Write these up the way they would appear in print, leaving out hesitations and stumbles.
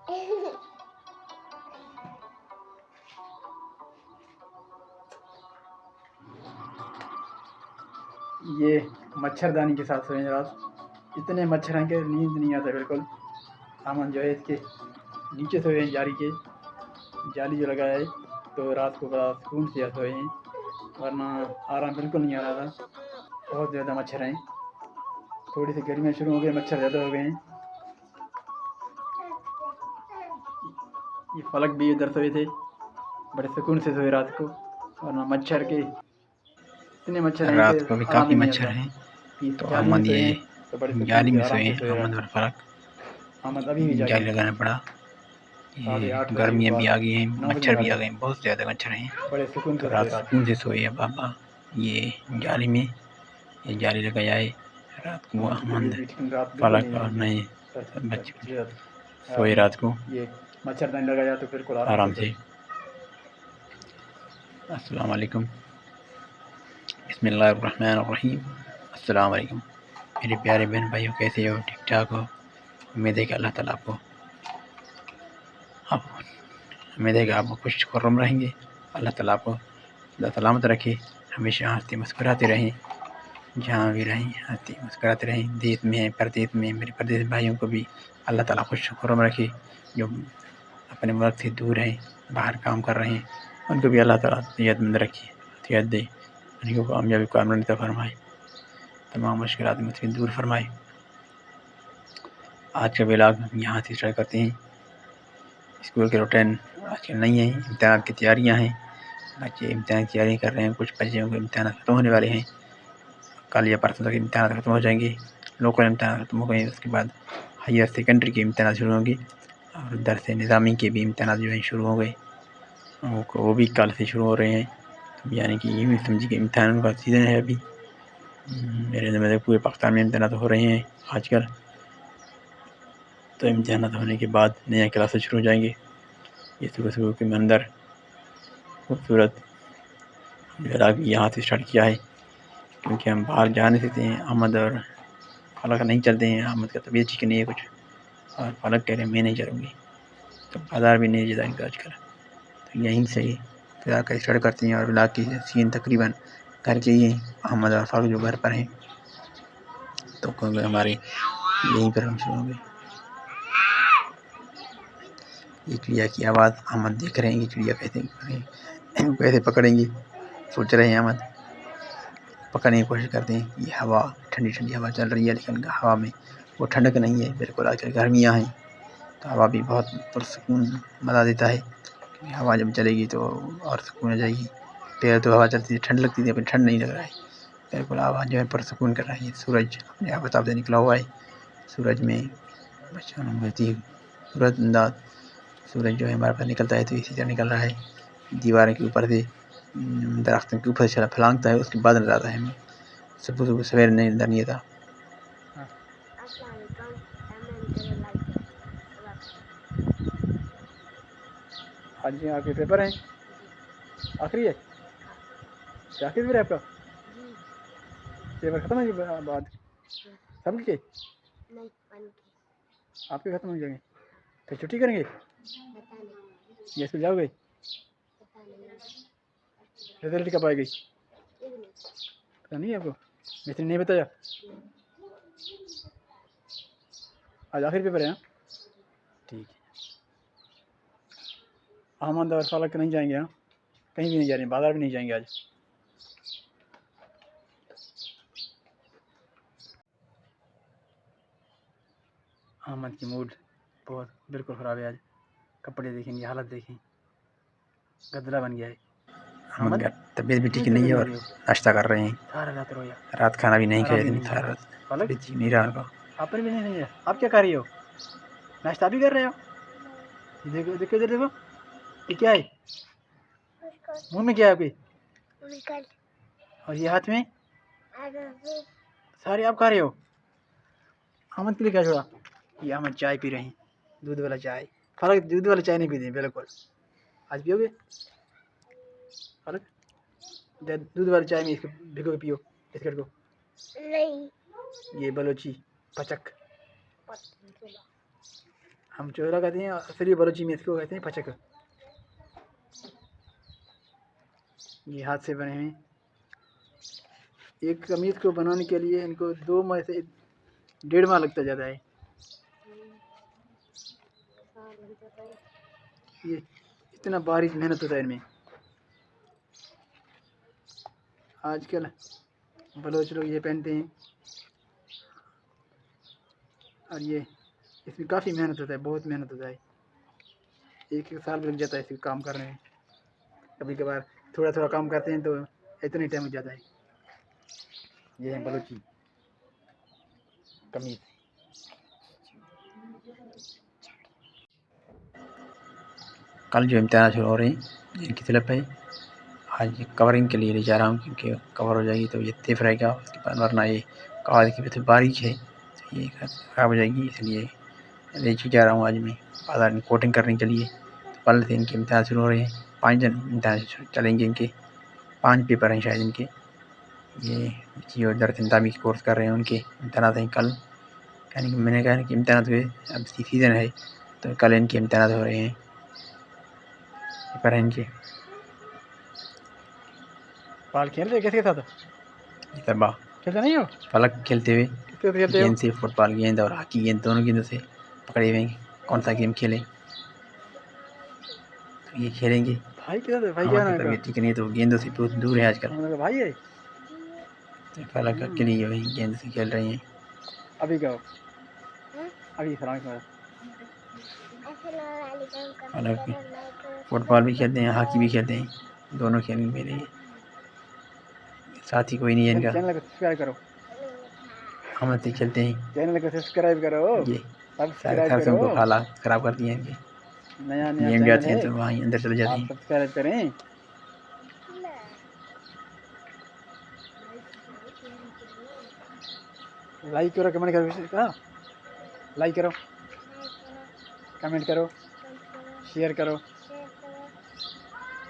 ये मच्छरदानी के साथ सोए रात। इतने मच्छर हैं कि नींद नहीं आता बिल्कुल। अमन जो है इसके नीचे सोए हैं जाली के, जाली जो लगाया है, तो रात को बड़ा सुकून से सोए हैं, वरना आराम बिल्कुल नहीं आ रहा था। बहुत ज़्यादा मच्छर हैं। थोड़ी सी गर्मियाँ शुरू हो गई, मच्छर ज़्यादा हो गए हैं। ये फलक भी इधर सोए थे, बड़े सुकून से सोए रात को, वरना मच्छर के इतने मच्छर हैं कि रात को भी आराम काफ़ी ही नहीं मच्छर आता। हैं, तो जाली में अहमद सोए ये हैं तो बड़े सुकून जाली से में आराम सोए से सोए अहमद रात और को। फरक। अहमद अभी भी जागे जाली हैं, लगाना पड़ा। ये 8:30 बजे के गर्मियाँ भी बाद, आ गई हैं, 9 बजने मच्छर भी वाले, आ गए हैं, बहुत ज़्यादा मच्छर हैं। बड़े सुकून तो से सोए रात रात सुकून से सोए अब पापा ये जाली में। ये जाली लगाया है। रात को अहमद की तबीयत अहमद भी ठीक, रात बिल्कुल फलक नहीं और रही है। नए सब बच्चे पिछले रात सोए में रात को ये मच्छरदानी लगाया तो बिल्कुल आराम से आराम सोए। से। अस्सलाम वालेकुम, बिस्मिल्लाहिर्रहमानिर्रहीम। अस्सलाम वालेकुम मेरे प्यारे बहन भाइयों, कैसे हो? ठीक ठाक हो? उम्मीद है कि अल्लाह ताला आपको आप उम्मीद है कि आप खुश खुर्रम रहेंगे। अल्लाह ताला आपको सलामत रखे, हमेशा हंसते मुस्कुराते रहें, जहाँ भी रहें हंसते मुस्कुराते रहें। देश में परदेश में मेरे परदेश भाइयों को भी अल्लाह ताला खुश खुर्रम रखे। जो अपने मुल्क से दूर हैं, बाहर काम कर रहे हैं, उनको भी अल्लाह ताला सेहतमंद रखे, सेहत दे, उनको कामयाबी कामयाबी अता फरमाए, तमाम मुश्किलात मुझसे दूर फरमाए। आज का व्लॉग यहाँ से स्टार्ट करते हैं। स्कूल के रूटीन आजकल नहीं है, इम्तिहान की तैयारियाँ हैं, बच्चे इम्तिहान की तैयारी कर रहे हैं। कुछ बच्चों के इम्तिहान ख़त्म होने वाले हैं, कल या परसों तक इम्तिहान ख़त्म हो जाएंगे। लोकल इम्तिहान ख़त्म हो गए, उसके बाद हायर सेकेंडरी के इम्तिहान शुरू होंगे और दरस निज़ामी के भी इम्तिहान जो हैं शुरू हो गए, वो भी कल से शुरू हो रहे हैं। तो यानी कि यूँ समझिए कि इम्तिहान का सीज़न है अभी। मेरे पूरे पाकिस्तान में इम्तिहान हो रहे हैं आजकल। तो इम्तिहान होने के बाद नया क्लासेस शुरू हो जाएंगे। ये सुबह के अंदर खूबसूरत व्लॉग यहाँ से स्टार्ट किया है, क्योंकि हम बाहर जा नहीं सकते हैं। अहमद और फलक नहीं चलते हैं, अहमद का तबीयत ठीक नहीं है कुछ, और फलक कह रहे हैं मैं नहीं चलूँगी, तो बाज़ार भी नहीं जाता इनका आजकल। तो यहीं से व्लॉग का स्टार्ट करते हैं, और व्लॉग की सीन तकरीबन घर के ही हैं। अहमद और फलक जो घर पर हैं, तो हमारे यहीं पर हम शुरू होंगे। ये चिड़िया की आवाज़ अहमद देख रहे हैं कि चिड़िया कैसे पकड़ेंगे, सोच रहे हैं अहमद। पकड़ने की कोशिश करते हैं। ये हवा ठंडी ठंडी हवा चल रही है, लेकिन हवा में वो ठंडक नहीं है बिल्कुल। आजकल गर्मियाँ हैं, तो हवा भी बहुत पुरसुकून मज़ा देता है, क्योंकि हवा जब चलेगी तो और सुकून आ जाएगी। पहले तो हवा चलती थी, ठंड लगती थी, अभी ठंड नहीं लग रहा है, बिल्कुल हवा जो है पुरसुकून कर रही है। सूरज अपने आफ़ताब से निकला हुआ है, सूरज में बच्चों होती है सूरज अंदाज। सूरज जो है हमारे पास निकलता है तो इसी तरह निकल रहा है, दीवार के ऊपर से, दरख्तों के ऊपर से चला फलांगता है, उसके बाद नजर आता है हमें। सुबह सुबह सवेरे नहीं नजर नहीं आता। आज जी आपके पेपर हैं, आखिरी है? आखिरी पेपर है आपका? पेपर खत्म है के बाद सबके? आपके खत्म हो जाएंगे, फिर छुट्टी करेंगे या स्कूल जाओगे? रिजल्ट कब आएगी पता नहीं है आपको? मिस्त्री नहीं बताया? आज आखिरी पेपर है हाँ? ठीक है। अहमद और फलक नहीं जाएंगे हाँ? कहीं भी नहीं जा रहे हैं, बाजार भी नहीं जाएंगे आज। अहमद की मूड बहुत बिल्कुल ख़राब है आज। कपड़े देखेंगे, हालत देखें, गदला बन गया है। अहमद का तबीयत भी ठीक क्यों नहीं है, रोए और रहे हो? नाश्ता कर रहे हैं। सारा रात रोया, रात खाना भी नहीं आराम खाया, भी इतनी नहीं सारा किया। रात फलक तबीयत ठीक नहीं रहा उनका। आपने भी नहीं है? आप क्या कर रही हो? नाश्ता भी कर रहे हो? देखो देखो इधर देखो, ये क्या है? मुंह में क्या है आपके? और ये हाथ में? सारे आप खा रहे हो? अहमद के लिए क्या छोड़ा? ये अहमद चाय पी रहे हैं, दूध वाला चाय। फलक दूध वाला चाय नहीं पीते बिल्कुल। आज पियोगे फलक? दूध वाली चाय में इसको भिगो के पियो, बिस्किट को। नहीं, ये बलोची पचक। हम चोरा कहते हैं, असली बलोची में इसको कहते हैं पचक। ये हाथ से बने हैं। एक कमीज को बनाने के लिए इनको 2 माह से 1.5 माह लगता जाता है। ये इतना बारीक मेहनत होता है इनमें। आजकल बलोच लोग ये पहनते हैं और ये इसमें काफ़ी मेहनत होता है, बहुत मेहनत होता है। एक साल लग जाता है इस काम करने में। कभी कभार थोड़ा थोड़ा काम करते हैं तो इतने टाइम लग जाता है। ये है बलोची कमीज। कल जो इम्तिहान शुरू हो रहे हैं इनकी तलब है, आज कवरिंग के लिए ले जा रहा हूँ क्योंकि कवर हो जाएगी तो ये सेफ रहेगा। उसके बाद वरना ये कागज की वजह से बारीक है तो ये ख़राब हो जाएगी, इसलिए लेके जा रहा हूँ आज मैं बाजार में कोटिंग करने के लिए। तो कल से इनके इम्तिहान शुरू हो रहे हैं। 5 दिन इम्तिहान चलेंगे इनके, 5 पेपर हैं शायद इनके। ये जो दर्ज इंतज़ामी के कोर्स कर रहे हैं उनके इम्तिहान हैं कल। यानी कि मैंने कहा कि इम्तिहान हुए, अब सीज़न है तो कल इनके इम्तिहान हो रहे हैं, पेपर हैं इनके। पाल खेल रहे किसके साथ? तबा खेलते नहीं हो? फलक खेलते हुए किसके साथ खेलते हो? गेंद से, फुटबॉल गेंद और हॉकी गेंद दोनों गेंदों से पकड़े हुए हैं। कौन सा गेम खेलें तो ये खेलेंगे। भाई के साथ? भाई क्या हमारी नाम है? तबीयत ठीक नहीं है तो गेंदों से बहुत दूर है आजकल। हम लोग भाई है। तो फलक अकेले जो है गेंद से खेल रहे हैं। अभी कहो, अभी सलाम करो। फलक फुटबॉल भी खेलते हैं, हॉकी भी खेलते हैं, दोनों खेलेंगे मेरे साथी कोई नहीं है इनका। चैनल को सब्सक्राइब करो। हम ऐसे खेलते हैं। चैनल को सब्सक्राइब करो। ये सारे सब्सक्राइब सरसों करो। को हालात ख़राब कर दिए हैं इनके। नया नया गेम चैनल जाते हैं है, तो वहीं अंदर चले जाते आप हैं। सब्सक्राइब करें। लाइक करो, कमेंट करो, लाइक करो, कमेंट करो, शेयर करो।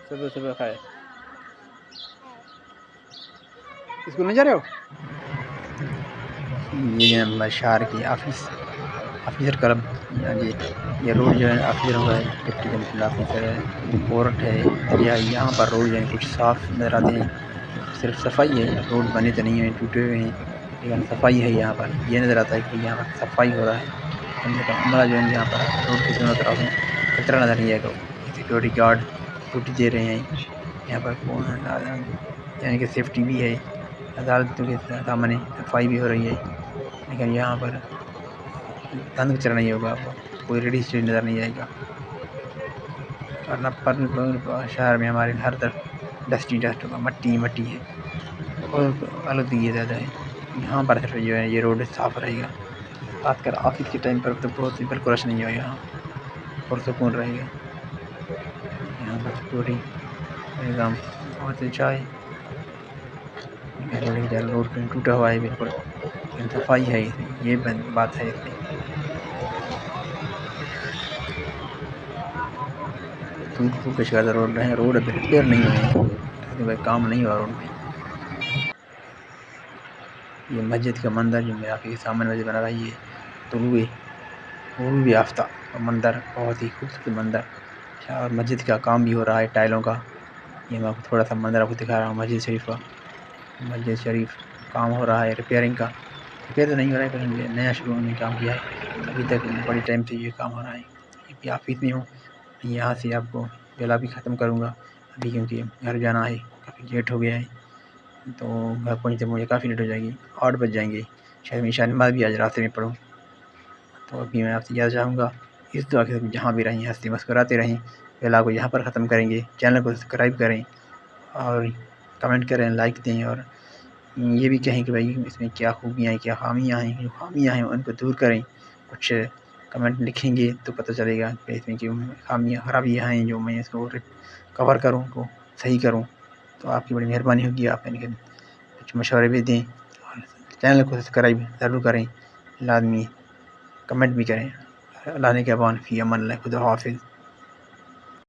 सुबह सुबह खाए। स्कूल नहीं जा रहे हो? ये जो शहर की ऑफिसर क्लब, ये रोड जो है ऑफिसरों का है, डिप्टी कमिश्नर ऑफिसर है, कोर्ट है, दरिया। यहाँ पर रोड जो है कुछ साफ नज़र आते हैं, सिर्फ सफाई है। रोड बने तो नहीं हैं, टूटे हुए हैं, लेकिन सफाई है। यहाँ पर ये नज़र आता है कि यहाँ पर सफाई हो रहा है। कम से कम अमला जो है यहाँ पर रोड के दोनों तरफ कचरा नज़र नहीं आएगा। सिक्योरिटी गार्ड ड्यूटी दे रहे हैं यहाँ पर, यानी कि सेफ्टी भी है। अदालतों के सामने सफाई भी हो रही है, लेकिन यहाँ पर गंद कचरा नहीं होगा, आपको कोई रेडी स्टेज नज़र नहीं आएगा। वरना पर शहर में हमारे हर तरफ डस्ट ही डस्ट होगा, मट्टी मट्टी है और आलूदगी ज़्यादा है। यहाँ पर सिर्फ जो है ये रोड साफ़ रहेगा। खासकर ऑफिस के टाइम पर तो बहुत ही बिल्कुल रश नहीं होगा, यहाँ पुरसुकून रहेगा। यहाँ पर सिक्योरिटी निज़ाम बहुत अच्छा है। रोड कहीं टूटा हुआ है बिल्कुल, लेकिन सफाई है इसमें, ये बात है इसमें। टूट फूट के शिकायत रोड है, रोड अभी रिपेयर नहीं हुए हैं, अभी भाई काम नहीं हुआ रोड में। ये मस्जिद का मंदिर जो मेरे आपके सामने मस्जिद बना रहा है, ये तुलुए आफ्ता मंदिर, बहुत ही खूबसूरत मंदिर। और मस्जिद का काम भी हो रहा है टाइलों का। ये मैं आपको थोड़ा सा मंदिर आपको दिखा रहा हूँ मस्जिद शरीफ का। मस्जिद शरीफ काम हो रहा है रिपेयरिंग का। रिपेयर तो नहीं हो रहा है, लेकिन नया शुरू उन्होंने काम किया है। अभी तक बड़ी टाइम से ये काम हो रहा है। ये भी ऑफिस में हूँ, यहाँ से आपको बेला भी ख़त्म करूँगा अभी, क्योंकि घर जाना है, काफ़ी लेट हो गया है। तो घर पहुँचते मुझे काफ़ी लेट हो जाएगी, 8 बज जाएंगे। शायद मैं ईशा नमाज़ भी आज रास्ते में पढ़ूँ। तो अभी मैं आपसे यह चाहूँगा, इस दुआ के साथ जहाँ भी रहें हंसते मुस्कुराते रहें। बेला को यहाँ पर ख़त्म करेंगे। चैनल को सब्सक्राइब करें और कमेंट करें, लाइक दें, और ये भी कहें कि भाई इसमें क्या खूबियाँ हैं, क्या खामियाँ हैं। जो खामियाँ हैं उनको दूर करें। कुछ कमेंट लिखेंगे तो पता चलेगा कि इसमें क्यों खामियाँ खराबियाँ हैं, जो मैं इसको कवर करूँ, उनको सही करूँ। तो आपकी बड़ी मेहरबानी होगी, आप इनके कुछ मशवरे भी दें और चैनल को सब्सक्राइब ज़रूर करें। लाज़मी कमेंट भी करें। अल्लाह ने के अमान फ़ी अमान अल्लाह, खुदा हाफ़िज़।